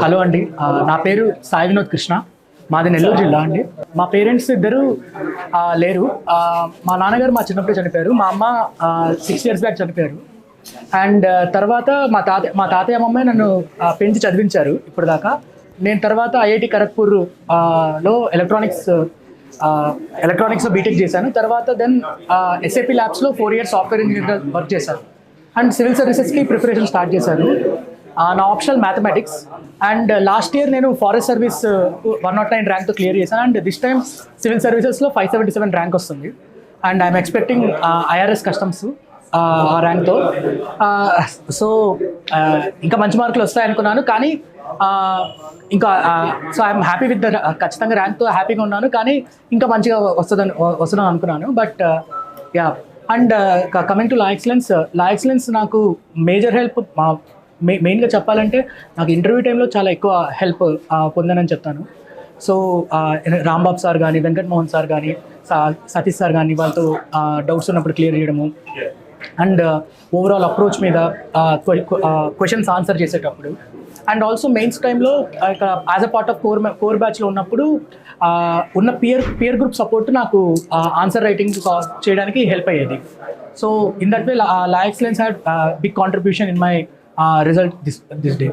Hello అండి, నా పేరు సాయి వినోద్ కృష్ణ. మాది నెల్లూరు జిల్లా అండి. మా పేరెంట్స్ ఇద్దరు లేరు. మా నాన్నగారు మా చిన్నప్పుడు చనిపోయారు. మా అమ్మ 6 years బ్యాక్ చనిపోయారు. అండ్ తర్వాత మా తాతయ్య అమ్మమ్మ నన్ను పెంచి చదివించారు ఇప్పుడు దాకా. నేను తర్వాత ఐఐటి ఖరగ్పూర్ లో ఎలక్ట్రానిక్స్లో బీటెక్ చేశాను. తర్వాత దెన్ ఎస్ఏపి ల్యాబ్స్లో 4 years సాఫ్ట్వేర్ ఇంజనీర్గా వర్క్ చేశాను. అండ్ సివిల్ సర్వీసెస్కి ప్రిపరేషన్ స్టార్ట్ చేశాను. నా optional mathematics. And last year నేను ఫారెస్ట్ సర్వీస్ 109 ర్యాంక్తో క్లియర్ చేశాను. అండ్ దిస్ టైమ్ సివిల్ సర్వీసెస్లో 577 ర్యాంక్ వస్తుంది. And I'm expecting IRS customs ఆ ర్యాంక్తో. సో ఇంకా మంచి మార్కులు వస్తాయనుకున్నాను, కానీ ఇంకా so I'm happy with the ఖచ్చితంగా ర్యాంక్తో హ్యాపీగా ఉన్నాను, కానీ ఇంకా మంచిగా వస్తుందని అనుకున్నాను. But yeah. And coming to law excellence నాకు మేజర్ హెల్ప్ మెయిన్గా చెప్పాలంటే నాకు ఇంటర్వ్యూ టైంలో చాలా ఎక్కువ హెల్ప్ పొందానని చెప్తాను. సో రాంబాబు సార్ కానీ, వెంకటమోహన్ సార్ కానీ, సతీష్ సార్ కానీ వాళ్ళతో డౌట్స్ ఉన్నప్పుడు క్లియర్ చేయడము. అండ్ ఓవరాల్ అప్రోచ్ మీద క్వశ్చన్స్ ఆన్సర్ చేసేటప్పుడు. అండ్ ఆల్సో మెయిన్స్ టైంలో as a part of core బ్యాచ్లో ఉన్నప్పుడు ఉన్న పియర్ గ్రూప్ సపోర్ట్ నాకు ఆన్సర్ రైటింగ్ చేయడానికి హెల్ప్ అయ్యేది. So in that way La Excellence had big contribution in my result this day.